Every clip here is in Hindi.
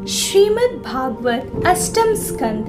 श्रीमद् भागवत अष्टम स्कंद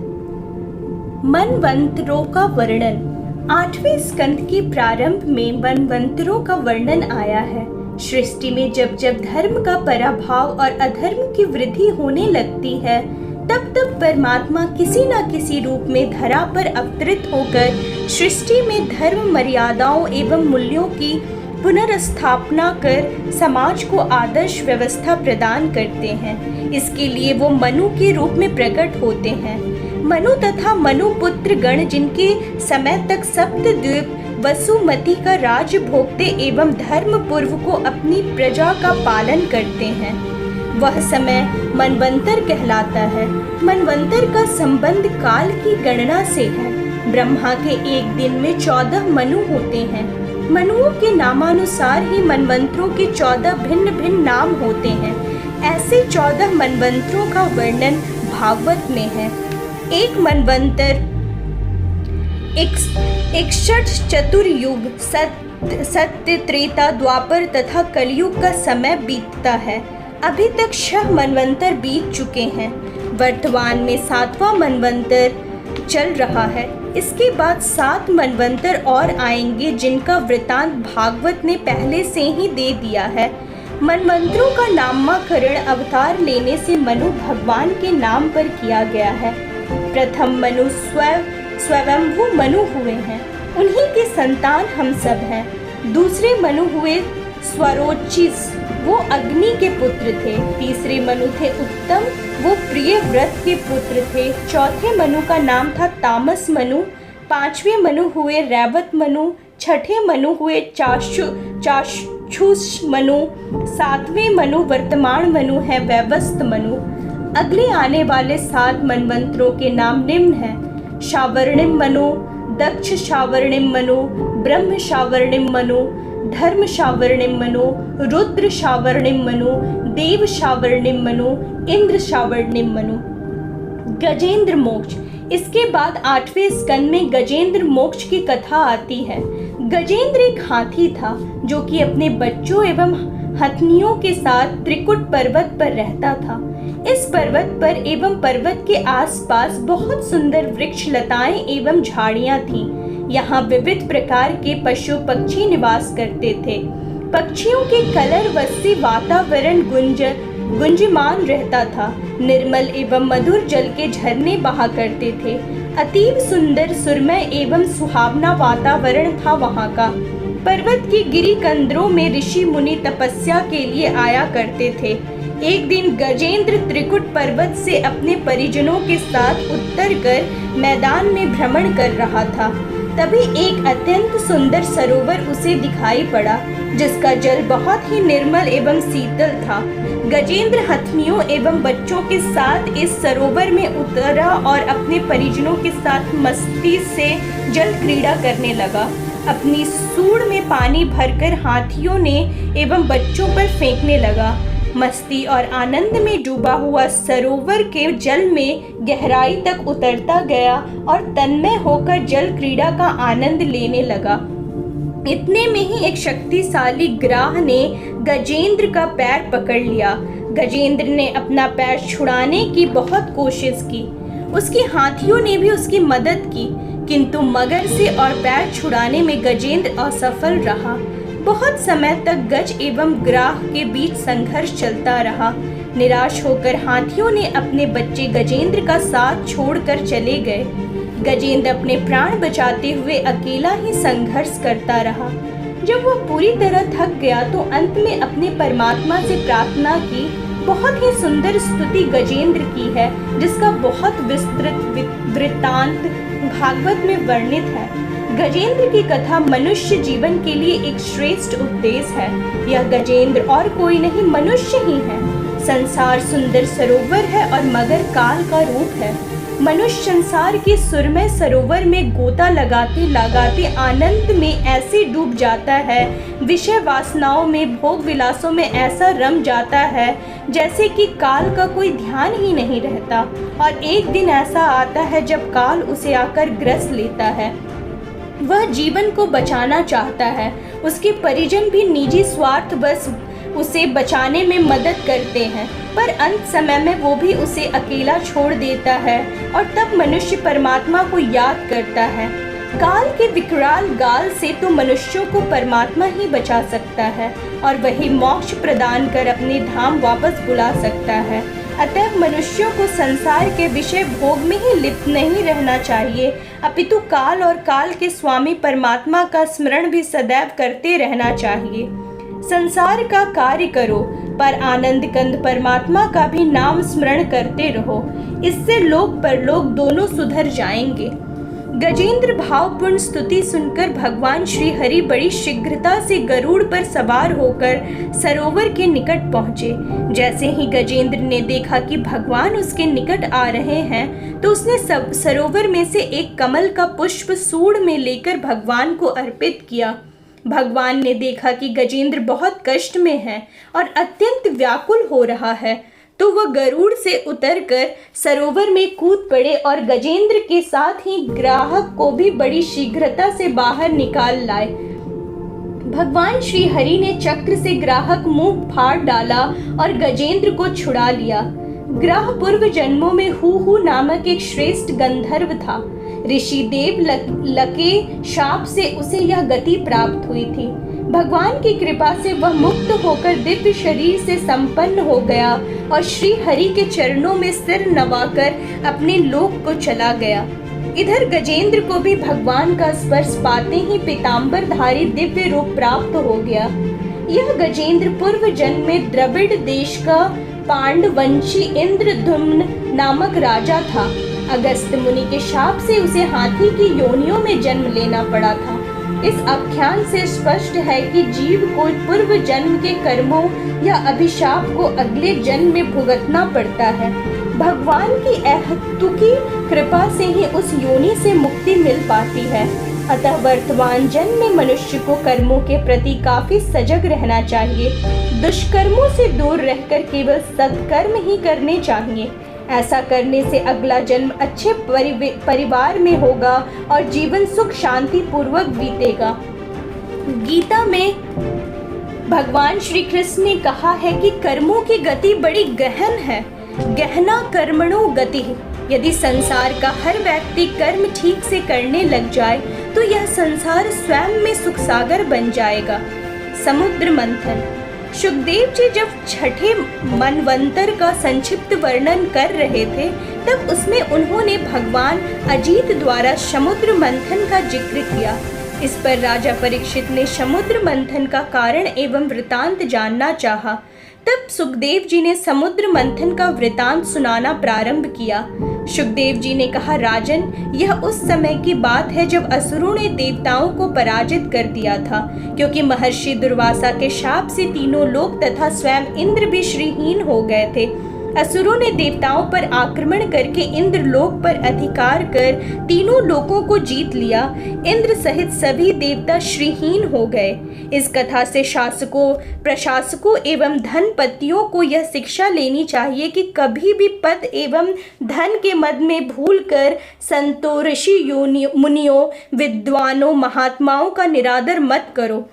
मनवंतरों का वर्णन। आठवें स्कंद के प्रारंभ में मनवंतरों का वर्णन आया है। सृष्टि में जब जब धर्म का पराभाव और अधर्म की वृद्धि होने लगती है, तब तब परमात्मा किसी न किसी रूप में धरा पर अवतरित होकर सृष्टि में धर्म मर्यादाओं एवं मूल्यों की पुनर्स्थापना कर समाज को आदर्श व्यवस्था प्रदान करते हैं। इसके लिए वो मनु के रूप में प्रकट होते हैं। मनु तथा मनु पुत्र गण जिनके समय तक सप्तद्वीप वसुमती का राज्य भोगते एवं धर्म पूर्व को अपनी प्रजा का पालन करते हैं, वह समय मनवंतर कहलाता है। मनवंतर का संबंध काल की गणना से है। ब्रह्मा के एक दिन में 14 मनु होते हैं। मनुओं के नामानुसार ही मनवंतरों के 14 भिन्न भिन्न नाम होते हैं। ऐसे 14 मनवंतरों का वर्णन भागवत में है। एक मनवंतर इकसठ चतुर्युग सत्य त्रेता द्वापर तथा कलयुग का समय बीतता है। अभी तक 6 मनवंतर बीत चुके हैं। वर्तमान में 7वां मनवंतर चल रहा है। इसके बाद 7 मनवंतर और आएंगे, जिनका वृतांत भागवत ने पहले से ही दे दिया है। मनवंतरों का नामकरण अवतार लेने से मनु भगवान के नाम पर किया गया है। प्रथम मनु स्वयंभू मनु हुए हैं, उन्हीं के संतान हम सब हैं। दूसरे मनु हुए स्वरोचिस, वो अग्नि के पुत्र थे। तीसरे मनु थे उत्तम, वो प्रिय व्रत के पुत्र थे। चौथे मनु का नाम था तामस मनु। 5वें मनु हुए रैवत मनु। 6ठे मनु हुए चाक्षुष मनु। 7वें मनु वर्तमान मनु है वैवस्त मनु। अगले आने वाले 7 मनवंतरों के नाम निम्न हैं: शावर्णिम मनु, दक्ष शावर्णिम मनु, ब्रह्म शावर्णिम मनु, धर्म शावर्णिम मनु, रुद्र शावर्णिम मनु, देव शावर्णिम मनु, इंद्र शावर्णिम मनु। गजेंद्र मोक्ष। इसके बाद 8वें स्कंद में गजेंद्र मोक्ष की कथा आती है। गजेंद्र एक हाथी था जो कि अपने बच्चों एवं हथनियों के साथ त्रिकुट पर्वत पर रहता था। इस पर्वत पर एवं पर्वत के आसपास बहुत सुंदर वृक्ष लताएं एवं झाड़ियां थीं। यहाँ विविध प्रकार के पशु पक्षी निवास करते थे। पक्षियों के कलरव से वातावरण गुंजमान रहता था। निर्मल एवं मधुर जल के झरने बहा करते थे। अतीब सुंदर सुरमय एवं सुहावना वातावरण था वहाँ का। पर्वत की गिरी कंदरों में ऋषि मुनि तपस्या के लिए आया करते थे। एक दिन गजेंद्र त्रिकुट पर्वत से अपने परिजनों के साथ उतरकर मैदान में भ्रमण कर रहा था। तभी एक अत्यंत सुंदर सरोवर उसे दिखाई पड़ा, जिसका जल बहुत ही निर्मल एवं शीतल था। गजेंद्र हथनियों एवं बच्चों के साथ इस सरोवर में उतरा और अपने परिजनों के साथ मस्ती से जल क्रीड़ा करने लगा। अपनी सूंड में पानी भरकर हाथियों ने एवं बच्चों पर फेंकने लगा। मस्ती और आनंद में डूबा हुआ सरोवर के जल में गहराई तक उतरता गया और तन्मय होकर जल क्रीड़ा का आनंद लेने लगा। इतने में ही एक शक्तिशाली ग्राह ने गजेंद्र का पैर पकड़ लिया। गजेंद्र ने अपना पैर छुड़ाने की बहुत कोशिश की। उसके हाथियों ने भी उसकी मदद की, किंतु मगर से और पैर छुड़ाने में गजेंद्र असफल रहा। बहुत समय तक गज एवं ग्राह के बीच संघर्ष चलता रहा। निराश होकर हाथियों ने अपने बच्चे गजेंद्र का साथ छोड़कर चले गए। गजेंद्र अपने प्राण बचाते हुए अकेला ही संघर्ष करता रहा। जब वह पूरी तरह थक गया तो अंत में अपने परमात्मा से प्रार्थना की। बहुत ही सुंदर स्तुति गजेंद्र की है, जिसका बहुत विस्तृत वृत्तांत भागवत में वर्णित है। गजेंद्र की कथा मनुष्य जीवन के लिए एक श्रेष्ठ उपदेश है। यह गजेंद्र और कोई नहीं, मनुष्य ही है। संसार सुंदर सरोवर है और मगर काल का रूप है। मनुष्य संसार के सुरमय सरोवर में गोता लगाते लगाते आनंद में ऐसे डूब जाता है, विषय वासनाओं में, भोग विलासों में ऐसा रम जाता है जैसे कि काल का कोई ध्यान ही नहीं रहता। और एक दिन ऐसा आता है जब काल उसे आकर ग्रस लेता है। वह जीवन को बचाना चाहता है। उसके परिजन भी निजी स्वार्थ बस उसे बचाने में मदद करते हैं, पर अंत समय में वो भी उसे अकेला छोड़ देता है और तब मनुष्य परमात्मा को याद करता है। काल के विकराल गाल से तो मनुष्यों को परमात्मा ही बचा सकता है और वही मोक्ष प्रदान कर अपने धाम वापस बुला सकता है। अतः मनुष्यों को संसार के विषय भोग में ही लिप्त नहीं रहना चाहिए, अपितु काल और काल के स्वामी परमात्मा का स्मरण भी सदैव करते रहना चाहिए। संसार का कार्य करो, पर आनंद कंद परमात्मा का भी नाम स्मरण करते रहो, इससे लोक परलोक दोनों सुधर जाएंगे। गजेंद्र भावपूर्ण स्तुति सुनकर भगवान श्री हरि बड़ी शीघ्रता से गरुड़ पर सवार होकर सरोवर के निकट पहुँचे। जैसे ही गजेंद्र ने देखा कि भगवान उसके निकट आ रहे हैं, तो उसने सरोवर में से एक कमल का पुष्प सूंड में लेकर भगवान को अर्पित किया। भगवान ने देखा कि गजेंद्र बहुत कष्ट में है और अत्यंत व्याकुल हो रहा है, तो वह गरुड़ से उतरकर सरोवर में कूद पड़े और गजेंद्र के साथ ही ग्राहक को भी बड़ी शीघ्रता से बाहर निकाल लाए। भगवान श्री हरि ने चक्र से ग्राहक मुंह फाड़ डाला और गजेंद्र को छुड़ा लिया। ग्राह पूर्व जन्मों में हु नामक एक श्रेष्ठ गंधर्व था। ऋषि देव लके शाप से उसे यह गति प्राप्त हुई थी। भगवान की कृपा से वह मुक्त होकर दिव्य शरीर से संपन्न हो गया और श्री हरि के चरणों में सिर नवाकर अपने लोक को चला गया। इधर गजेंद्र को भी भगवान का स्पर्श पाते ही पीतांबरधारी दिव्य रूप प्राप्त हो गया। यह गजेंद्र पूर्व जन्म में द्रविड़ देश का पांडवंशी इंद्रद्युम्न नामक राजा था। अगस्त मुनि के शाप से उसे हाथी की योनियों में जन्म लेना पड़ा था। इस आख्यान से स्पष्ट है कि जीव को पूर्व जन्म के कर्मों या अभिशाप को अगले जन्म में भुगतना पड़ता है। भगवान की अहेतुकी कृपा से ही उस योनि से मुक्ति मिल पाती है। अतः वर्तमान जन्म में मनुष्य को कर्मों के प्रति काफी सजग रहना चाहिए। दुष्कर्मों से दूर रहकर केवल सत्कर्म ही करने चाहिए। ऐसा करने से अगला जन्म अच्छे परिवार में होगा और जीवन सुख शांति पूर्वक बीतेगा। गीता में भगवान श्री कृष्ण ने कहा है कि कर्मों की गति बड़ी गहन है। गहना कर्मणो गति। यदि संसार का हर व्यक्ति कर्म ठीक से करने लग जाए तो यह संसार स्वयं में सुख सागर बन जाएगा। समुद्र मंथन। सुखदेव जी जब छठे मनवंतर का संक्षिप्त वर्णन कर रहे थे, तब उसमें उन्होंने भगवान अजीत द्वारा समुद्र मंथन का जिक्र किया। इस पर राजा परीक्षित ने समुद्र मंथन का कारण एवं वृतांत जानना चाहा। तब सुखदेव जी ने समुद्र मंथन का वृतांत सुनाना प्रारंभ किया। सुखदेव जी ने कहा, राजन, यह उस समय की बात है जब असुरों ने देवताओं को पराजित कर दिया था, क्योंकि महर्षि दुर्वासा के शाप से तीनों लोक तथा स्वयं इंद्र भी श्रीहीन हो गए थे। असुरों ने देवताओं पर आक्रमण करके इंद्र लोक पर अधिकार कर तीनों लोकों को जीत लिया। इंद्र सहित सभी देवता श्रीहीन हो गए। इस कथा से शासकों, प्रशासकों एवं धनपतियों को यह शिक्षा लेनी चाहिए कि कभी भी पद एवं धन के मद में भूलकर संतों, ऋषि मुनियों, विद्वानों, महात्माओं का निरादर मत करो,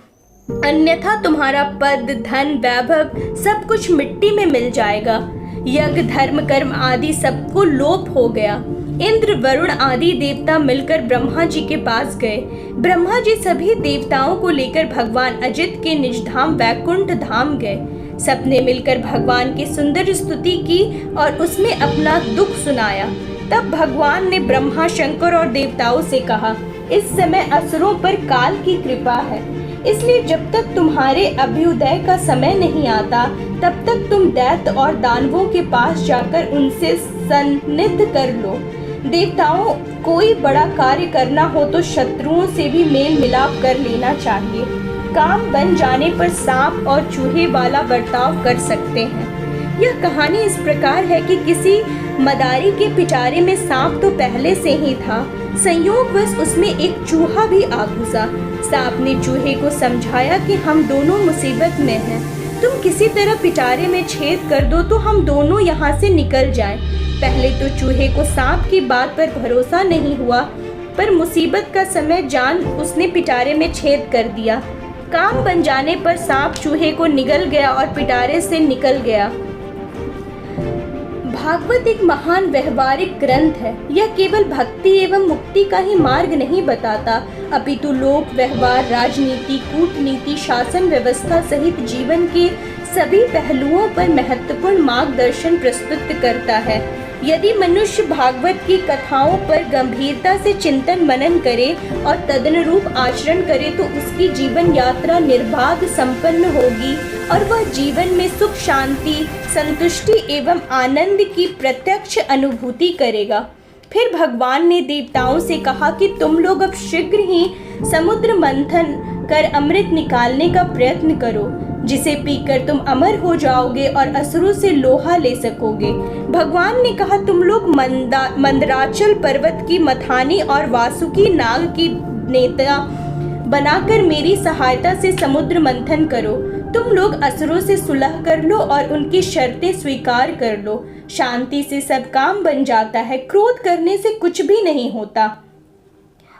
अन्यथा तुम्हारा पद, धन, वैभव सब कुछ मिट्टी में मिल जाएगा। यज्ञ, धर्म, कर्म आदि सबको लोप हो गया। इंद्र, वरुण आदि देवता मिलकर ब्रह्मा जी के पास गए। ब्रह्मा जी सभी देवताओं को लेकर भगवान अजित के निज धाम वैकुंठ धाम गए। सबने मिलकर भगवान की सुंदर स्तुति की और उसमें अपना दुख सुनाया। तब भगवान ने ब्रह्मा, शंकर और देवताओं से कहा, इस समय असुरों पर काल की कृपा है, इसलिए जब तक तुम्हारे अभ्युदय का समय नहीं आता तब तक तुम दैत्य और दानवों के पास जाकर उनसे सन्निध कर लो। देवताओं, कोई बड़ा कार्य करना हो तो शत्रुओं से भी मेल मिलाप कर लेना चाहिए। काम बन जाने पर सांप और चूहे वाला बर्ताव कर सकते हैं। यह कहानी इस प्रकार है कि किसी मदारी के पिटारे में सांप तो पहले से ही था, संयोगवश उसमें एक चूहा भी आ घुसा। सांप ने चूहे को समझाया कि हम दोनों मुसीबत में हैं, तुम किसी तरह पिटारे में छेद कर दो तो हम दोनों यहाँ से निकल जाएं। पहले तो चूहे को सांप की बात पर भरोसा नहीं हुआ, पर मुसीबत का समय जान उसने पिटारे में छेद कर दिया। काम बन जाने पर सांप चूहे को निगल गया और पिटारे से निकल गया। भागवत एक महान व्यवहारिक ग्रंथ है। यह केवल भक्ति एवं मुक्ति का ही मार्ग नहीं बताता, अपितु लोक व्यवहार, राजनीति, कूटनीति, शासन व्यवस्था सहित जीवन के सभी पहलुओं पर महत्वपूर्ण मार्गदर्शन प्रस्तुत करता है। यदि मनुष्य भागवत की कथाओं पर गंभीरता से चिंतन मनन करे और तदनुरूप आचरण करे तो उसकी जीवन यात्रा निर्बाध संपन्न होगी और वह जीवन में सुख, शांति, संतुष्टि एवं आनंद की प्रत्यक्ष अनुभूति करेगा। फिर भगवान ने देवताओं से कहा कि तुम लोग अब शीघ्र ही समुद्र मंथन कर अमृत निकालने का प्रयत्न करो, जिसे पीकर तुम अमर हो जाओगे और असुरों से लोहा ले सकोगे। भगवान ने कहा तुम लोग मंदराचल पर्वत की मथानी और वासुकी नाग की नेता बनाकर मेरी सहायता से समुद्र मंथन करो। तुम लोग असुरों से सुलह कर लो और उनकी शर्तें स्वीकार कर लो। शांति से सब काम बन जाता है, क्रोध करने से कुछ भी नहीं होता।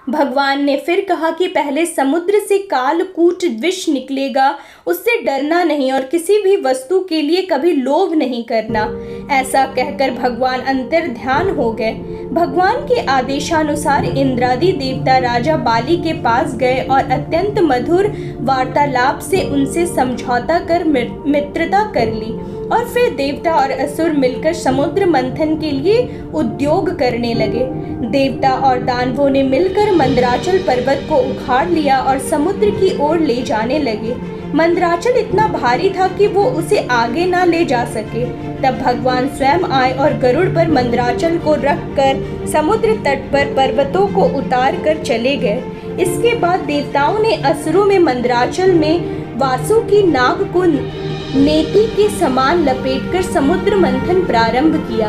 भगवान ने फिर कहा कि पहले समुद्र से कालकूट विष निकलेगा, उससे डरना नहीं और किसी भी वस्तु के लिए कभी लोभ नहीं करना। ऐसा कहकर भगवान अंतर ध्यान हो गए। भगवान के आदेशानुसार इंद्रादि देवता राजा बाली के पास गए और अत्यंत मधुर वार्तालाप से उनसे समझौता कर मित्रता कर ली और फिर देवता और असुर मिलकर समुद्र मंथन के लिए उद्योग करने लगे। देवता और दानवों ने मिलकर मंदराचल पर्वत को उखाड़ लिया और समुद्र की ओर ले जाने लगे। मंदराचल इतना भारी था कि वो उसे आगे ना ले जा सके। तब भगवान स्वयं आए और गरुड़ पर मंदराचल को रखकर समुद्र तट पर पर्वतों को उतार कर चले गए। इसके बाद देवताओं ने असुरों में मंदराचल में वासुकी नाग को नेति के समान लपेटकर समुद्र मंथन प्रारंभ किया।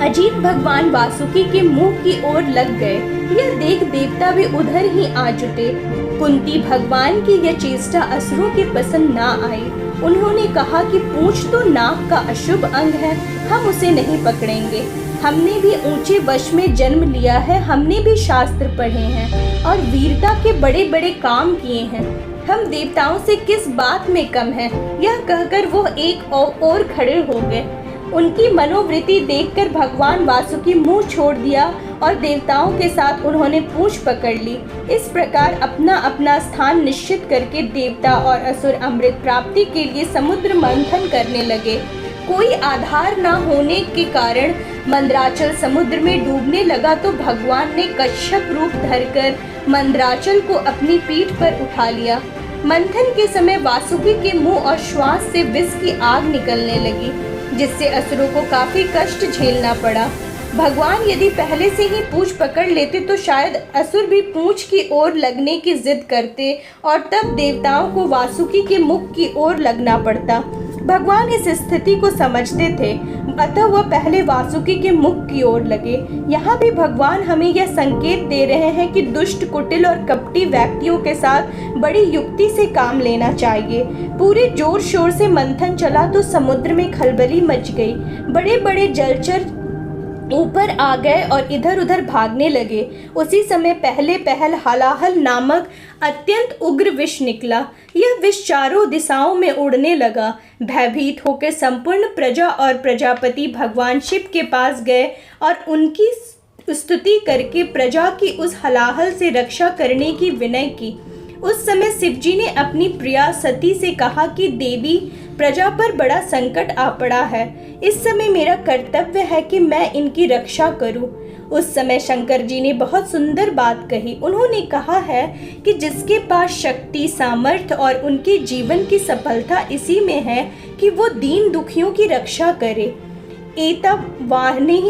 अजीत भगवान वासुकी के मुंह की ओर लग गए। यह देख देवता भी उधर ही आ जुटे। कुंती भगवान की यह चेष्टा असुरों के पसंद ना आई। उन्होंने कहा कि पूंछ तो नाग का अशुभ अंग है, हम उसे नहीं पकड़ेंगे। हमने भी ऊंचे वश में जन्म लिया है, हमने भी शास्त्र पढ़े हैं और वीरता के बड़े बड़े काम किए हैं। हम देवताओं से किस बात में कम हैं? यह कहकर वो एक और खड़े हो गए। उनकी मनोवृत्ति देखकर भगवान वासुकी मुंह छोड़ दिया और देवताओं के साथ उन्होंने पूंछ पकड़ ली। इस प्रकार अपना अपना स्थान निश्चित करके देवता और असुर अमृत प्राप्ति के लिए समुद्र मंथन करने लगे। कोई आधार न होने के कारण मंदराचल समुद्र में डूबने लगा तो भगवान ने कच्छप रूप धरकर मंदराचल को अपनी पीठ पर उठा लिया। मंथन के समय वासुकी के मुंह और श्वास से विष की आग निकलने लगी, जिससे असुरों को काफी कष्ट झेलना पड़ा। भगवान यदि पहले से ही पूंछ पकड़ लेते तो शायद असुर भी पूंछ की ओर लगने की जिद करते और तब देवताओं को वासुकी के मुख की ओर लगना पड़ता। भगवान इस स्थिति को समझते थे, अतः वह पहले वासुकी के मुख की ओर लगे। यहाँ भी भगवान हमें यह संकेत दे रहे हैं कि दुष्ट, कुटिल और कपटी व्यक्तियों के साथ बड़ी युक्ति से काम लेना चाहिए। पूरे जोर शोर से मंथन चला तो समुद्र में खलबली मच गई। बड़े बड़े जलचर ऊपर आ गए और इधर उधर भागने लगे। उसी समय पहले पहल हलाहल नामक अत्यंत उग्र विष निकला। यह विष चारों दिशाओं में उड़ने लगा। भयभीत होकर संपूर्ण प्रजा और प्रजापति भगवान शिव के पास गए और उनकी स्तुति करके प्रजा की उस हलाहल से रक्षा करने की विनय की। उस समय शिवजी ने अपनी प्रिया सती से कहा कि देवी, प्रजा पर बड़ा संकट आ पड़ा है। इस समय मेरा कर्तव्य है कि मैं इनकी रक्षा करूं। उस समय शंकर जी ने बहुत सुंदर बात कही। उन्होंने कहा है कि जिसके पास शक्ति, सामर्थ्य और उनके जीवन की सफलता इसी में है कि वो दीन दुखियों की रक्षा करे। एतब वाहने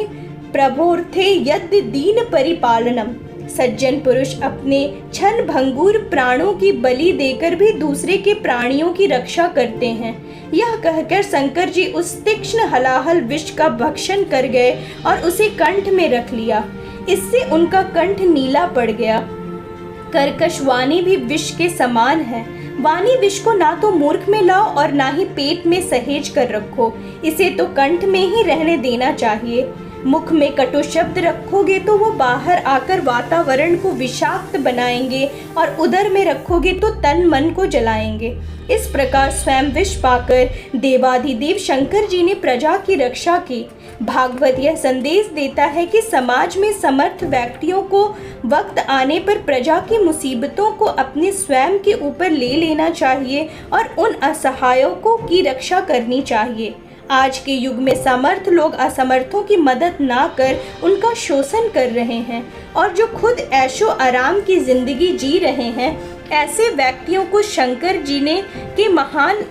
प्रभोर्थे यद्य दीन परिपालनम। सज्जन पुरुष अपने क्षण भंगुर प्राणों की बलि देकर भी दूसरे के प्राणियों की रक्षा करते हैं। यह कहकर शंकर जी उस तीक्ष्ण हलाहल विष का भक्षण कर गए और उसे कंठ में रख लिया। इससे उनका कंठ नीला पड़ गया। कर्कश वाणी भी विष के समान है। वाणी विष को ना तो मूर्ख में लाओ और ना ही पेट में सहेज कर रखो, इसे तो कंठ में ही रहने देना चाहिए। मुख में कटु शब्द रखोगे तो वो बाहर आकर वातावरण को विषाक्त बनाएंगे, और उदर में रखोगे तो तन मन को जलाएंगे। इस प्रकार स्वयं विष पाकर देवाधिदेव शंकर जी ने प्रजा की रक्षा की। भागवत यह संदेश देता है कि समाज में समर्थ व्यक्तियों को वक्त आने पर प्रजा की मुसीबतों को अपने स्वयं के ऊपर ले लेना चाहिए और उन असहायों की रक्षा करनी चाहिए। आज के युग में समर्थ लोग असमर्थों की मदद ना कर उनका शोषण कर रहे हैं, और जो खुद ऐशो आराम की जिंदगी जी रहे हैं, ऐसे व्यक्तियों को शंकर जी ने के महान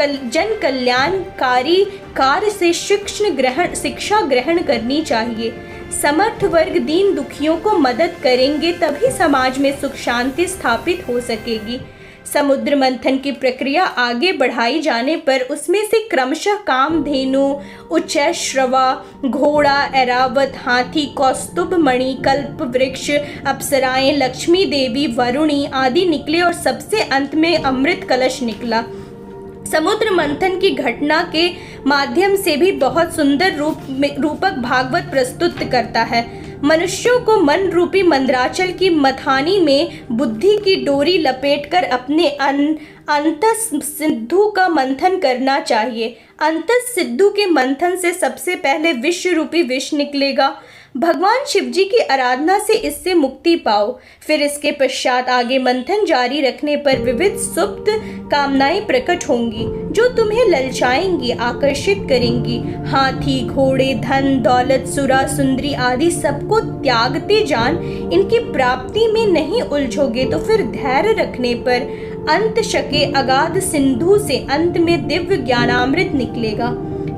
जन कल्याणकारी कार्य से शिक्षा ग्रहण करनी चाहिए। समर्थ वर्ग दीन दुखियों को मदद करेंगे तभी समाज में सुख शांति स्थापित हो सकेगी। समुद्र मंथन की प्रक्रिया आगे बढ़ाई जाने पर उसमें से क्रमशः कामधेनु, उच्चैश्रवा, घोड़ा, ऐरावत, हाथी, कौस्तुभ मणि, कल्प वृक्ष, अप्सराएं, लक्ष्मी देवी, वरुणी आदि निकले और सबसे अंत में अमृत कलश निकला। समुद्र मंथन की घटना के माध्यम से भी बहुत सुंदर रूपक भागवत प्रस्तुत करता है। मनुष्यों को मन रूपी मंदराचल की मथानी में बुद्धि की डोरी लपेटकर अपने अंतस सिद्धू का मंथन करना चाहिए। अंतस सिद्धू के मंथन से सबसे पहले विश्व रूपी विष निकलेगा। भगवान शिव जी की आराधना से इससे मुक्ति पाओ। फिर इसके पश्चात आगे मंथन जारी रखने पर विविध सुप्त कामनाएं प्रकट होंगी जो तुम्हें ललचाएंगी, आकर्षित करेंगी। हाथी, घोड़े, धन दौलत, सुरा सुंदरी आदि सबको त्यागते जान इनकी प्राप्ति में नहीं उलझोगे तो फिर धैर्य रखने पर अंत शके अगाध सिंधु से अंत में दिव्य ज्ञानामृत निकलेगा।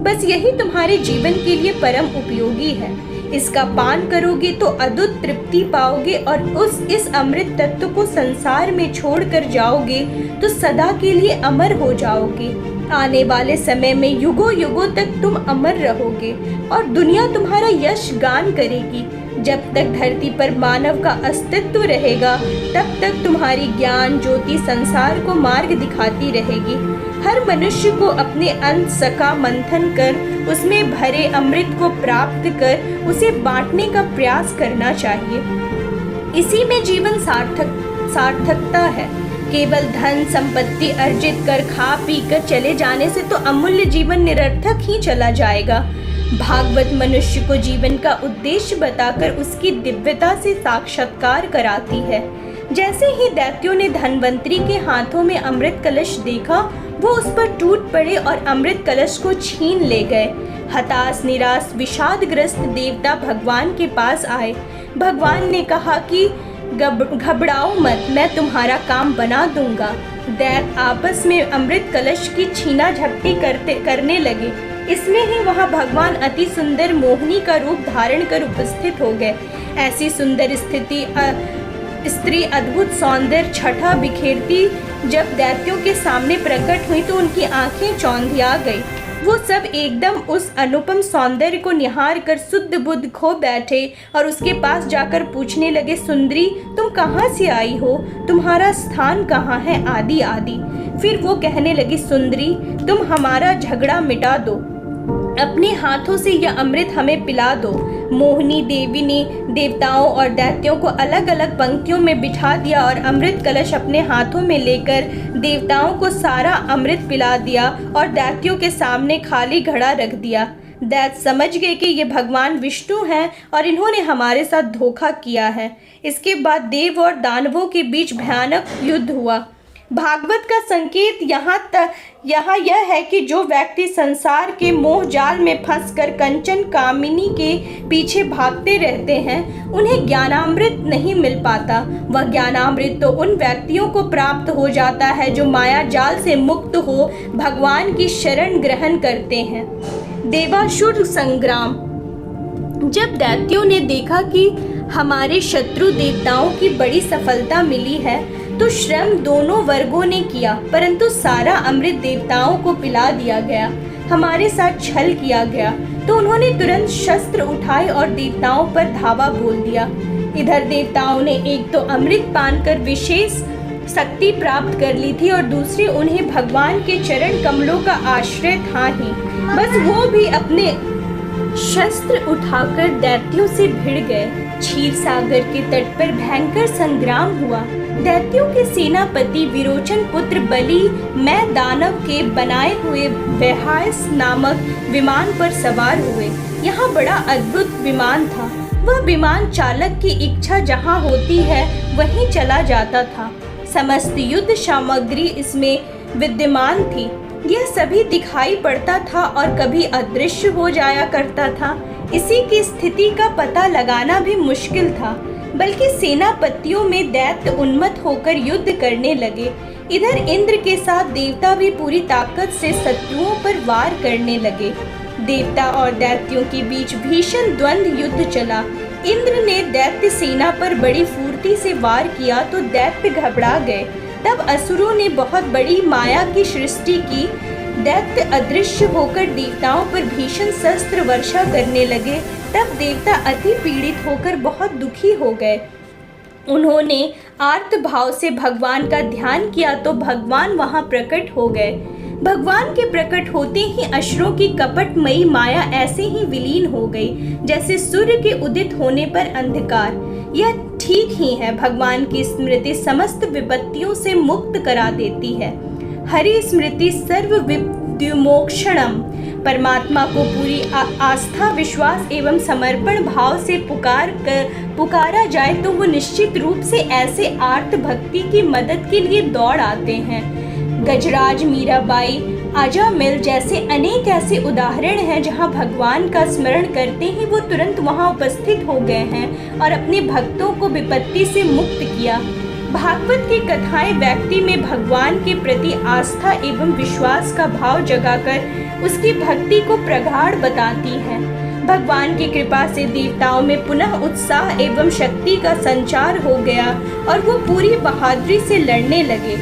बस यही तुम्हारे जीवन के लिए परम उपयोगी है। इसका पान करोगे तो अद्भुत तृप्ति पाओगे और इस अमृत तत्व को संसार में छोड़कर जाओगे तो सदा के लिए अमर हो जाओगे। आने वाले समय में युगों युगों तक तुम अमर रहोगे और दुनिया तुम्हारा यश गान करेगी। जब तक धरती पर मानव का अस्तित्व रहेगा तब तक तुम्हारी ज्ञान ज्योति संसार को मार्ग दिखाती रहेगी। हर मनुष्य को अपने अंत सका मंथन कर उसमें भरे अमृत को प्राप्त कर उसे बांटने का प्रयास करना चाहिए। इसी में जीवन सार्थकता है। केवल धन संपत्ति अर्जित कर खा पी कर चले जाने से तो अमूल्य जीवन निरर्थक ही चला जाएगा। भागवत मनुष्य को जीवन का उद्देश्य बताकर उसकी दिव्यता से साक्षात्कार कराती है। जैसे ही दैत्यों ने धनवंतरी के हाथों में अमृत कलश देखा, वो उस पर टूट पड़े और अमृत कलश को छीन ले गए। हताश, निराश, विषादग्रस्त देवता भगवान के पास आए। भगवान ने कहा कि घबराओ मत, मैं तुम्हारा काम बना दूंगा। दैत्य आपस में अमृत कलश की छीना झपटी करने लगे। इसमें ही वहाँ भगवान अति सुंदर मोहिनी का रूप धारण कर उपस्थित हो गए। ऐसी सुंदर स्त्री अद्भुत सौंदर्य छटा बिखेरती जब दैत्यों के सामने प्रकट हुई तो उनकी आंखें चौंधिया गई। वो सब एकदम उस अनुपम सौंदर्य को निहार कर शुद्ध बुद्ध खो बैठे और उसके पास जाकर पूछने लगे, सुंदरी तुम कहाँ से आई हो, तुम्हारा स्थान कहाँ है, आदि आदि। फिर वो कहने लगी, सुंदरी तुम हमारा झगड़ा मिटा दो, अपने हाथों से यह अमृत हमें पिला दो। मोहिनी देवी ने देवताओं और दैत्यों को अलग अलग पंक्तियों में बिठा दिया और अमृत कलश अपने हाथों में लेकर देवताओं को सारा अमृत पिला दिया और दैत्यों के सामने खाली घड़ा रख दिया। दैत्य समझ गए कि ये भगवान विष्णु हैं और इन्होंने हमारे साथ धोखा किया है। इसके बाद देव और दानवों के बीच भयानक युद्ध हुआ। भागवत का संकेत यहाँ यह है कि जो व्यक्ति संसार के मोह जाल में फंसकर कंचन कामिनी के पीछे भागते रहते हैं, उन्हें ज्ञानामृत नहीं मिल पाता। वह ज्ञानामृत तो उन व्यक्तियों को प्राप्त हो जाता है जो माया जाल से मुक्त हो भगवान की शरण ग्रहण करते हैं। देवासुर संग्राम। जब दैत्यों ने देखा कि हमारे शत्रु देवताओं की बड़ी सफलता मिली है तो श्रम दोनों वर्गों ने किया, परंतु सारा अमृत देवताओं को पिला दिया गया। हमारे साथ छल किया गया तो उन्होंने तुरंत शस्त्र उठाए और देवताओं पर धावा बोल दिया। इधर देवताओं ने एक तो अमृत पान कर विशेष शक्ति प्राप्त कर ली थी और दूसरी उन्हें भगवान के चरण कमलों का आश्रय था ही, बस वो भी अपने शस्त्र उठाकर दैत्यों से भिड़ गए। क्षीर सागर के तट पर भयंकर संग्राम हुआ। दैत्यों के सेनापति विरोचन पुत्र बलि मैं दानव के बनाए हुए वैहायस नामक विमान पर सवार हुए। यहाँ बड़ा अद्भुत विमान था। वह विमान चालक की इच्छा जहाँ होती है वहीं चला जाता था। समस्त युद्ध सामग्री इसमें विद्यमान थी। यह सभी दिखाई पड़ता था और कभी अदृश्य हो जाया करता था। इसी की स्थिति का पता लगाना भी मुश्किल था, बल्कि सेनापतियों में दैत्य उन्मत्त होकर युद्ध करने लगे। इधर इंद्र के साथ देवता भी पूरी ताकत से शत्रुओं पर वार करने लगे। देवता और दैत्यों के बीच भीषण द्वंद्व युद्ध चला। इंद्र ने दैत्य सेना पर बड़ी फुर्ती से वार किया तो दैत्य घबरा गए। तब असुरों ने बहुत बड़ी माया की सृष्टि की। दैत्य अदृश्य होकर देवताओं पर भीषण शस्त्र वर्षा करने लगे। तब देवता अति पीड़ित होकर बहुत दुखी हो गए। उन्होंने आर्त भाव से भगवान का ध्यान किया तो भगवान वहां प्रकट हो गए। भगवान के प्रकट होते ही असुरों की कपटमयी माया ऐसे ही विलीन हो गई जैसे सूर्य के उदित होने पर अंधकार। यह ठीक ही है। भगवान की स्मृति समस्त विपत्तियों से मुक्त करा देती है। हरि स्मृति सर्व विद्युमोक्षणम। परमात्मा को पूरी आस्था, विश्वास एवं समर्पण भाव से पुकारा जाए तो वो निश्चित रूप से ऐसे आर्त भक्ति की मदद के लिए दौड़ आते हैं। गजराज, मीराबाई, आजामिल जैसे अनेक ऐसे उदाहरण हैं जहां भगवान का स्मरण करते ही वो तुरंत वहां उपस्थित हो गए हैं और अपने भक्तों को विपत्ति से मुक्त किया। भागवत की कथाएं व्यक्ति में भगवान के प्रति आस्था एवं विश्वास का भाव जगाकर उसकी भक्ति को प्रगाढ़ बताती हैं। भगवान की कृपा से देवताओं में पुनः उत्साह एवं शक्ति का संचार हो गया और वो पूरी बहादुरी से लड़ने लगे।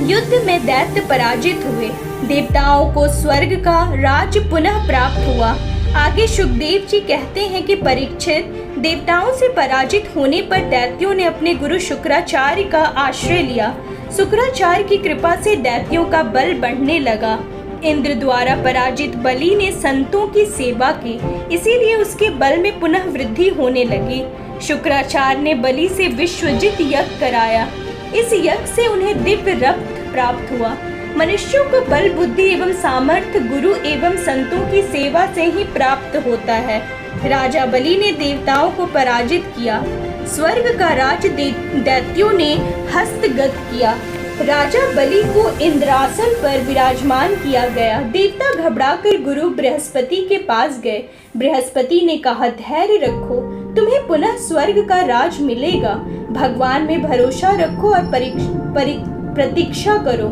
युद्ध में दैत्य पराजित हुए। देवताओं को स्वर्ग का राज्य पुनः प्राप्त हुआ। आगे सुखदेव जी कहते हैं कि परीक्षित, देवताओं से पराजित होने पर दैत्यों ने अपने गुरु शुक्राचार्य का आश्रय लिया। शुक्राचार्य की कृपा से दैत्यों का बल बढ़ने लगा। इंद्र द्वारा पराजित बलि ने संतों की सेवा की, इसीलिए उसके बल में पुनः वृद्धि होने लगी। शुक्राचार्य ने बलि से विश्वजित यज्ञ कराया। इस यज्ञ से उन्हें दिव्य रक्त प्राप्त हुआ। मनुष्यों को बल, बुद्धि एवं सामर्थ्य गुरु एवं संतों की सेवा से ही प्राप्त होता है। राजा बलि ने देवताओं को पराजित किया। स्वर्ग का राज दैत्यों ने हस्तगत किया। राजा बलि को इंद्रासन पर विराजमान किया गया। देवता घबराकर गुरु बृहस्पति के पास गए। बृहस्पति ने कहा, धैर्य रखो, तुम्हें पुनः स्वर्ग का राज मिलेगा। भगवान में भरोसा रखो और प्रतीक्षा करो।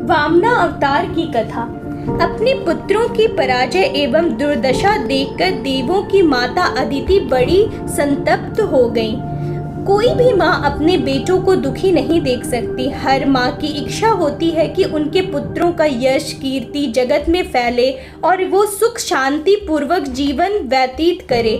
वामना अवतार की कथा। अपने पुत्रों की पराजय एवं दुर्दशा देखकर देवों की माता अदिति बड़ी संतप्त हो गईं। कोई भी माँ अपने बेटों को दुखी नहीं देख सकती। हर माँ की इच्छा होती है कि उनके पुत्रों का यश, कीर्ति जगत में फैले और वो सुख शांति पूर्वक जीवन व्यतीत करे।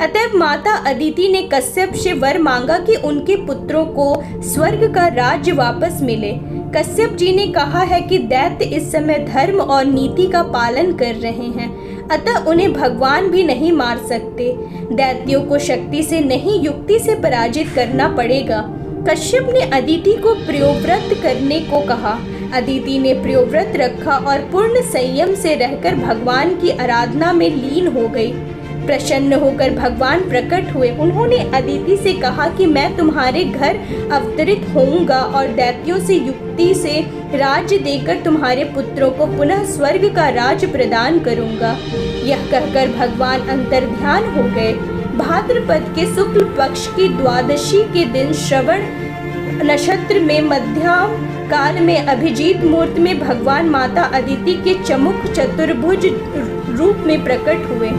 अतः माता अदिति ने कश्यप से वर मांगा कि उनके पुत्रों को स्वर्ग का राज्य वापस मिले। कश्यप जी ने कहा है कि दैत्य इस समय धर्म और नीति का पालन कर रहे हैं, अतः उन्हें भगवान भी नहीं मार सकते। दैत्यों को शक्ति से नहीं, युक्ति से पराजित करना पड़ेगा। कश्यप ने अदिति को प्रियोव्रत करने को कहा। अदिति ने प्रियोव्रत रखा और पूर्ण संयम से रहकर भगवान की आराधना में लीन हो गई। प्रसन्न होकर भगवान प्रकट हुए। उन्होंने अदिति से कहा कि मैं तुम्हारे घर अवतरित होऊंगा और दैत्यों से युक्ति से राज्य देकर तुम्हारे पुत्रों को पुनः स्वर्ग का राज्य प्रदान करूंगा। यह कहकर भगवान अंतर्ध्यान हो गए। भाद्रपद के शुक्ल पक्ष की द्वादशी के दिन श्रवण नक्षत्र में मध्याह्न काल में अभिजीत मुहूर्त में भगवान माता अदिति के चमुख चतुर्भुज रूप में प्रकट हुए।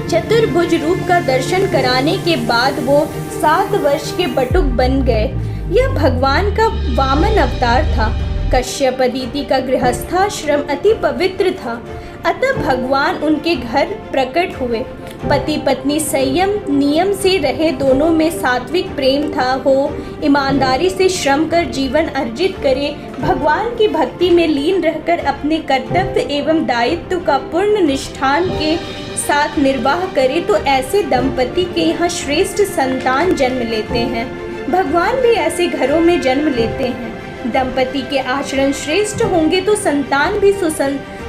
चतुर्भुज रूप का दर्शन कराने के बाद वो 7 वर्ष के बटुक बन गए। यह भगवान का वामन अवतार था। कश्यप अदिति का गृहस्थाश्रम अति पवित्र था, अतः भगवान उनके घर प्रकट हुए। पति पत्नी संयम नियम से रहे, दोनों में सात्विक प्रेम था हो, ईमानदारी से श्रम कर जीवन अर्जित करे, भगवान की भक्ति में लीन रहकर अपने कर्तव्य एवं दायित्व का पूर्ण निष्ठान के साथ निर्वाह करे, तो ऐसे दंपति के यहाँ श्रेष्ठ संतान जन्म लेते हैं। भगवान भी ऐसे घरों में जन्म लेते हैं। दंपति के आचरण श्रेष्ठ होंगे तो संतान भी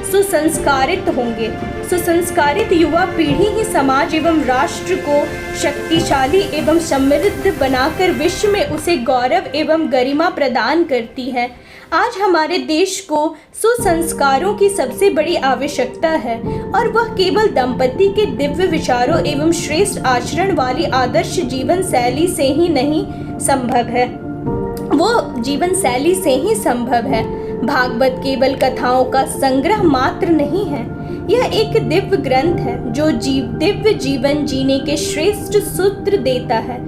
सुसंस्कारित होंगे। सुसंस्कारित युवा पीढ़ी ही समाज एवं राष्ट्र को शक्तिशाली एवं समृद्ध बनाकर विश्व में उसे गौरव एवं गरिमा प्रदान करती है। आज हमारे देश को सुसंस्कारों की सबसे बड़ी आवश्यकता है और वह केवल दंपति के दिव्य विचारों एवं श्रेष्ठ आचरण वाली आदर्श जीवन शैली से ही नहीं संभव है, वो जीवन शैली से ही संभव है। भागवत केवल कथाओं का संग्रह मात्र नहीं है, यह एक दिव्य ग्रंथ है जो दिव्य जीवन जीने के श्रेष्ठ सूत्र देता है।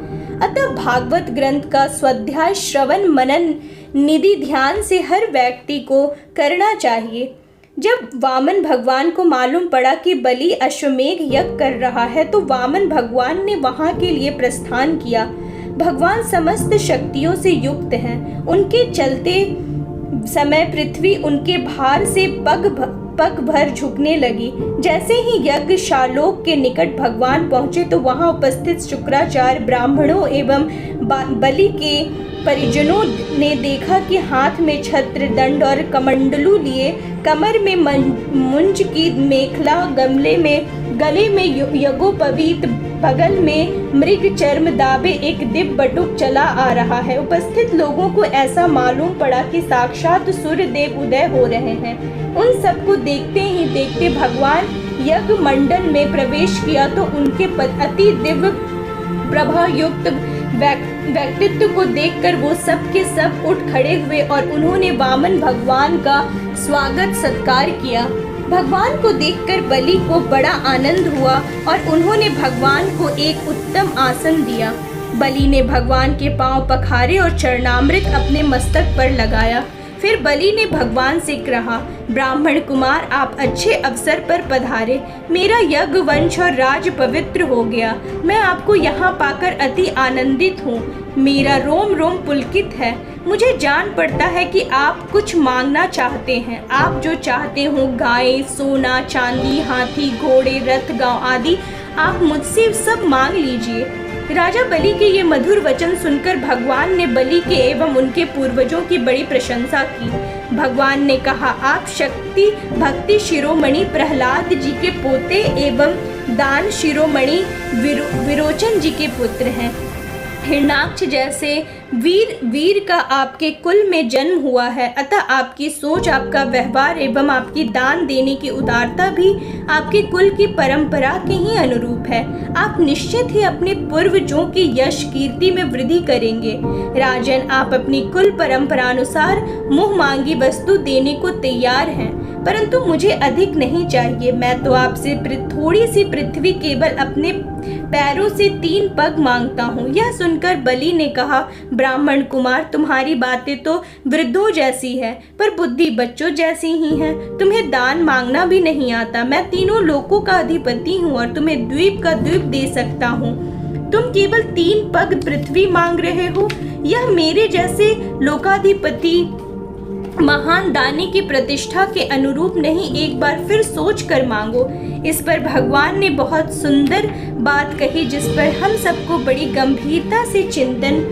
अतः भागवत ग्रंथ का स्वाध्याय श्रवण मनन निधि ध्यान से हर व्यक्ति को करना चाहिए। जब वामन भगवान को मालूम पड़ा कि बलि अश्वमेघ यज्ञ कर रहा है तो वामन भगवान ने वहां के लिए प्रस्थान किया। भगवान समस्त शक्तियों से युक्त हैं, उनके चलते समय पृथ्वी उनके भार से पग भर झुकने लगी। जैसे ही यज्ञ शालोक के निकट भगवान पहुंचे तो वहां उपस्थित शुक्राचार्य ब्राह्मणों एवं बलि के परिजनों ने देखा कि हाथ में छत्र दंड और कमंडलू लिए, कमर में मुंज की मेखला, गले में यज्ञोपवीत, बगल में मृग चर्म दाबे एक दिव्य बटुक चला आ रहा है। उपस्थित लोगों को ऐसा मालूम पड़ा कि साक्षात सूर्य देव उदय हो रहे हैं। उन सबको देखते ही देखते भगवान यज्ञ मंडल में प्रवेश किया तो उनके अति दिव्य प्रभायुक्त व्यक्तित्व को देखकर वो सब के सब उठ खड़े हुए और उन्होंने वामन भगवान का स्वागत सत्कार किया। भगवान को देखकर बलि को बड़ा आनंद हुआ और उन्होंने भगवान को एक उत्तम आसन दिया। बलि ने भगवान के पांव पखारे और चरणामृत अपने मस्तक पर लगाया। फिर बलि ने भगवान से कहा, ब्राह्मण कुमार, आप अच्छे अवसर पर पधारे। मेरा यज्ञ वंश और राज पवित्र हो गया। मैं आपको यहाँ पाकर अति आनंदित हूँ। मेरा रोम रोम पुलकित है। मुझे जान पड़ता है कि आप कुछ मांगना चाहते हैं। आप जो चाहते हो, गाय, सोना, चांदी, हाथी, घोड़े, रथ, गांव आदि, आप मुझसे सब मांग लीजिए। राजा बलि के ये मधुर वचन सुनकर भगवान ने बलि के एवं उनके पूर्वजों की बड़ी प्रशंसा की। भगवान ने कहा, आप शक्ति भक्ति शिरोमणि प्रहलाद जी के पोते एवं दान शिरोमणि विरोचन जी के पुत्र हैं। हिरणाक्ष जैसे वीर का आपके कुल में जन्म हुआ है, अतः आपकी सोच, आपका व्यवहार एवं आपकी दान देने की उदारता भी आपके कुल की परंपरा के ही अनुरूप है। आप निश्चित ही अपने पूर्वजों की यश कीर्ति में वृद्धि करेंगे। राजन, आप अपनी कुल परंपरा अनुसार मुँह मांगी वस्तु देने को तैयार हैं, परंतु मुझे अधिक नहीं चाहिए। मैं तो आपसे थोड़ी सी पृथ्वी, केवल अपने पैरों से 3 पग मांगता हूँ। यह सुनकर बलि ने कहा, ब्राह्मण कुमार, तुम्हारी बातें तो वृद्धों जैसी है, पर बुद्धि बच्चों जैसी ही है। तुम्हें दान मांगना भी नहीं आता। मैं तीनों लोकों का अधिपति हूँ और तुम्हें द्वीप का द्वीप दे सकता हूँ। तुम केवल 3 पग पृथ्वी मांग रहे हो। यह मेरे जैसे लोकाधिपति महान दानी की प्रतिष्ठा के अनुरूप नहीं। एक बार फिर सोच कर मांगो। इस पर भगवान ने बहुत सुंदर बात कही, जिस पर हम सबको बड़ी गंभीरता से चिंतन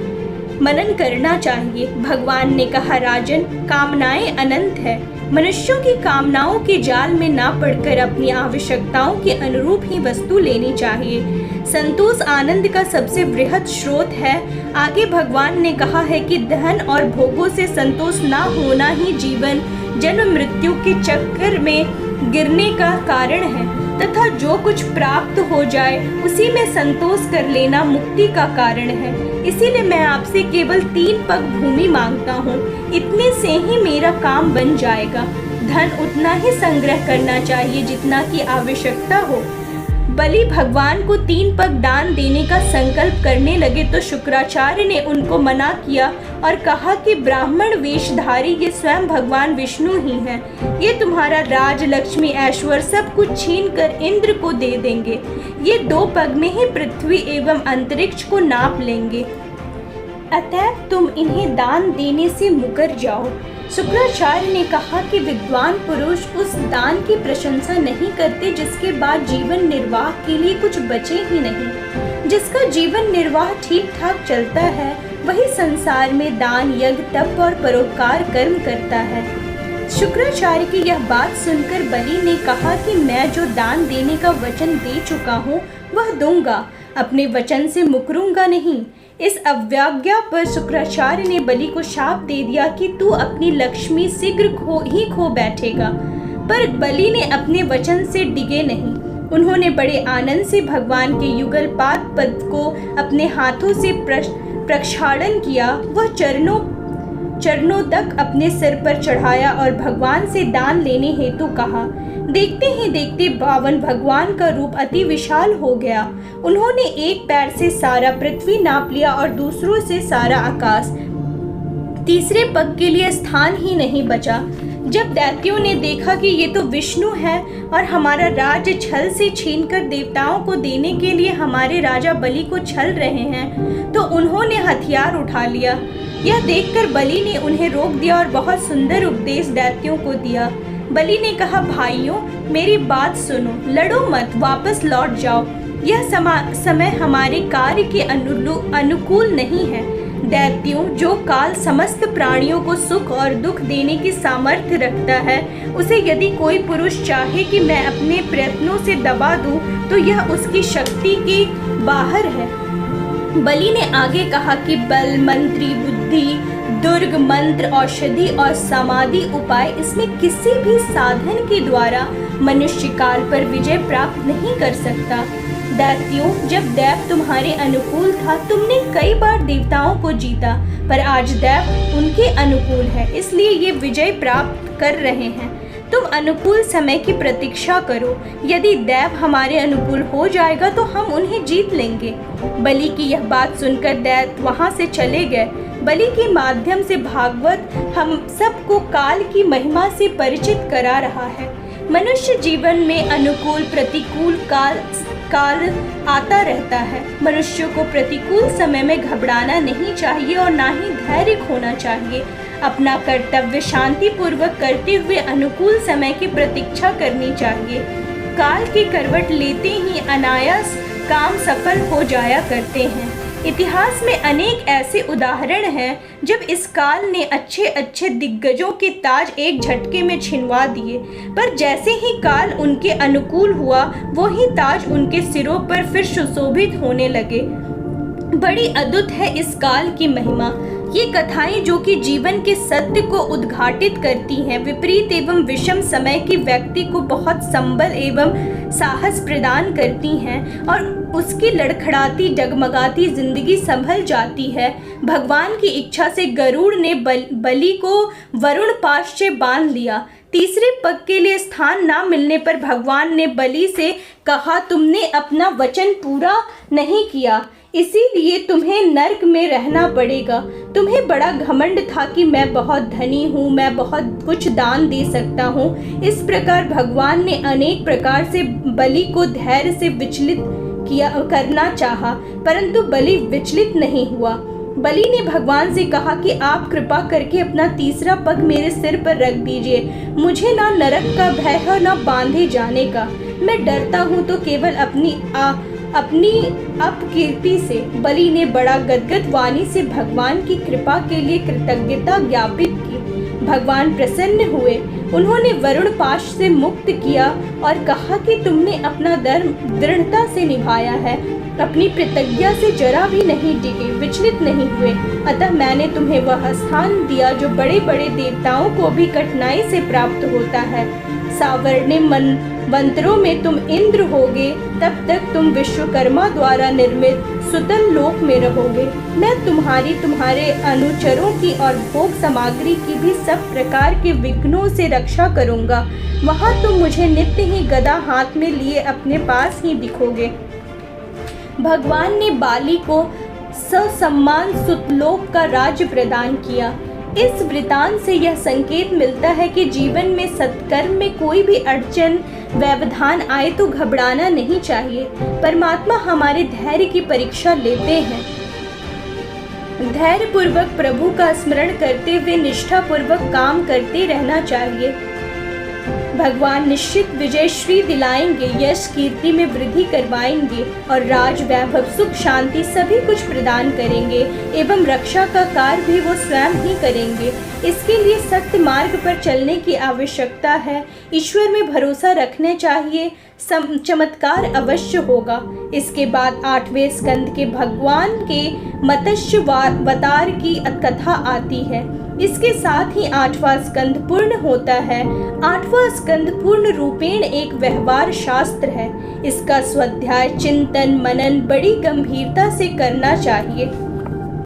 मनन करना चाहिए। भगवान ने कहा, राजन, कामनाएं अनंत है। मनुष्यों की कामनाओं के जाल में ना पड़कर अपनी आवश्यकताओं के अनुरूप ही वस्तु लेनी चाहिए। संतोष आनंद का सबसे बृहद स्रोत है। आगे भगवान ने कहा है कि धन और भोगों से संतोष ना होना ही जीवन जन्म मृत्यु के चक्कर में गिरने का कारण है, तथा जो कुछ प्राप्त हो जाए उसी में संतोष कर लेना मुक्ति का कारण है। इसीलिए मैं आपसे केवल 3 पग भूमि मांगता हूँ। इतने से ही मेरा काम बन जाएगा। धन उतना ही संग्रह करना चाहिए जितना की आवश्यकता हो। बलि भगवान को 3 पग दान देने का संकल्प करने लगे तो शुक्राचार्य ने उनको मना किया और कहा कि ब्राह्मण वेशधारी ये स्वयं भगवान विष्णु ही हैं। ये तुम्हारा राज, लक्ष्मी, ऐश्वर्य सब कुछ छीन कर इंद्र को दे देंगे। ये 2 पग में ही पृथ्वी एवं अंतरिक्ष को नाप लेंगे। अतएव तुम इन्हें दान देने से मुकर जाओ। शुक्राचार्य ने कहा कि विद्वान पुरुष उस दान की प्रशंसा नहीं करते जिसके बाद जीवन निर्वाह के लिए कुछ बचे ही नहीं। जिसका जीवन निर्वाह ठीक ठाक चलता है वही संसार में दान, यज्ञ, तप और परोपकार कर्म करता है। शुक्राचार्य की यह बात सुनकर बलि ने कहा कि मैं जो दान देने का वचन दे चुका हूँ वह दूंगा, अपने वचन से मुकरूंगा नहीं। इस अवज्ञा पर शुक्राचार्य ने बलि को शाप दे दिया कि तू अपनी लक्ष्मी शीघ्र खो बैठेगा। पर बलि ने अपने वचन से डिगे नहीं। उन्होंने बड़े आनंद से भगवान के युगल पाद पद को अपने हाथों से प्रक्षालन किया। वह चरणों तक अपने सिर पर चढ़ाया और भगवान से दान लेने हेतु कहा। देखते ही देखते भगवान का रूप अति विशाल हो गया। उन्होंने एक पैर से सारा पृथ्वी नाप लिया और दूसरों से सारा आकाश। तीसरे पग के लिए स्थान ही नहीं बचा। जब दैत्यों ने देखा कि ये तो विष्णु है और हमारा राज्य छल से छीनकर देवताओं को देने के लिए हमारे राजा बलि को छल रहे हैं, तो उन्होंने हथियार उठा लिया। यह देखकर बलि ने उन्हें रोक दिया और बहुत सुंदर उपदेश दैत्यों को दिया। बलि ने कहा, भाइयों मेरी बात सुनो, लड़ो मत, वापस लौट जाओ। यह समय हमारे कार्य के अनुकूल नहीं है। दैत्यों, जो काल समस्त प्राणियों को सुख और दुख देने की सामर्थ्य रखता है, उसे यदि कोई पुरुष चाहे कि मैं अपने प्रयत्नों से दबा दूं, तो यह उसकी शक्ति के बाहर है। बलि ने आगे कहा कि बल, मंत्री, बुद्धि, दुर्ग, मंत्र, औषधि और समाधि उपाय, इसमें किसी भी साधन के द्वारा मनुष्य काल पर विजय प्राप्त नहीं कर सकता। दैत्यों, जब दैव तुम्हारे अनुकूल था तुमने कई बार देवताओं को जीता, पर आज दैव उनके अनुकूल है, इसलिए ये विजय प्राप्त कर रहे हैं। तुम अनुकूल समय की प्रतीक्षा करो। यदि दैव हमारे अनुकूल हो जाएगा तो हम उन्हें जीत लेंगे। बलि की यह बात सुनकर दैत्य वहां से चले गए। बलि के माध्यम से भागवत हम सबको काल की महिमा से परिचित करा रहा है। मनुष्य जीवन में अनुकूल प्रतिकूल काल आता रहता है। मनुष्य को प्रतिकूल समय में घबराना नहीं चाहिए और ना ही धैर्य खोना चाहिए। अपना कर्तव्य शांति पूर्वक करते हुए अनुकूल समय की प्रतीक्षा करनी चाहिए। काल की करवट लेते ही अनायास काम सफल हो जाया करते हैं। इतिहास में अनेक ऐसे उदाहरण हैं जब इस काल ने अच्छे अच्छे दिग्गजों के ताज एक झटके में छिनवा दिए, पर जैसे ही काल उनके अनुकूल हुआ वो ही ताज उनके सिरों पर फिर सुशोभित होने लगे। बड़ी अद्भुत है इस काल की महिमा। ये कथाएं जो कि जीवन के सत्य को उद्घाटित करती हैं, विपरीत एवं विषम समय की व्यक्ति को बहुत संबल एवं साहस प्रदान करती हैं और उसकी लड़खड़ाती डगमगाती जिंदगी संभल जाती है। भगवान की इच्छा से गरुड़ ने बलि को वरुण पाश से बांध लिया। तीसरे पग के लिए स्थान ना मिलने पर भगवान ने बलि से कहा, तुमने अपना वचन पूरा नहीं किया, इसीलिए तुम्हें नरक में रहना पड़ेगा। तुम्हें बड़ा घमंड था कि मैं बहुत धनी हूँ, मैं बहुत कुछ दान दे सकता हूँ। इस प्रकार भगवान ने अनेक प्रकार से बलि को धैर्य से विचलित करना चाहा, परंतु बलि विचलित नहीं हुआ। बलि ने भगवान से कहा कि आप कृपा करके अपना तीसरा पग मेरे सिर पर रख दीजिए। मुझे ना नरक का भय है ना बांधे जाने का। मैं डरता हूँ तो केवल अपनी अपकीर्ति से। बलि ने बड़ा गदगद वाणी से भगवान की कृपा के लिए कृतज्ञता ज्ञापित की। भगवान प्रसन्न हुए। उन्होंने वरुण पाश से मुक्त किया और कहा कि तुमने अपना धर्म दृढ़ता से निभाया है, अपनी प्रतिज्ञा से जरा भी नहीं डिगे, विचलित नहीं हुए। अतः मैंने तुम्हें वह स्थान दिया जो बड़े बड़े देवताओं को भी कठिनाई से प्राप्त होता है। सावर्णिम मंत्रों में तुम इंद्र होगे, तब तक तुम विश्वकर्मा द्वारा निर्मित सुतल लोक में रहोगे। मैं तुम्हारे अनुचरों की और भोग सामग्री की भी सब प्रकार के विघ्नों से रक्षा करूंगा। वहां तुम मुझे नित्य ही गदा हाथ में लिए अपने पास ही दिखोगे। भगवान ने बाली को ससम्मान सुतलोक का राज्य प्रदान किया। इस वृतांत से यह संकेत मिलता है कि जीवन में सत्कर्म में कोई भी अड़चन व्यवधान आए तो घबराना नहीं चाहिए। परमात्मा हमारे धैर्य की परीक्षा लेते हैं। धैर्य पूर्वक प्रभु का स्मरण करते हुए निष्ठा पूर्वक काम करते रहना चाहिए। भगवान निश्चित विजयश्री दिलाएंगे, यश कीर्ति में वृद्धि करवाएंगे और राज वैभव सुख शांति सभी कुछ प्रदान करेंगे एवं रक्षा का कार्य भी वो स्वयं ही करेंगे। इसके लिए सत्य मार्ग पर चलने की आवश्यकता है। ईश्वर में भरोसा रखने चाहिए, चमत्कार अवश्य होगा। इसके बाद 8वें स्कंद के भगवान के मत्स्यावतार की कथा आती है। इसके साथ ही 8वां स्कंद पूर्ण होता है। 8वां स्कंद पूर्ण रूपेण एक व्यवहार शास्त्र है। इसका स्वाध्याय चिंतन मनन बड़ी गंभीरता से करना चाहिए।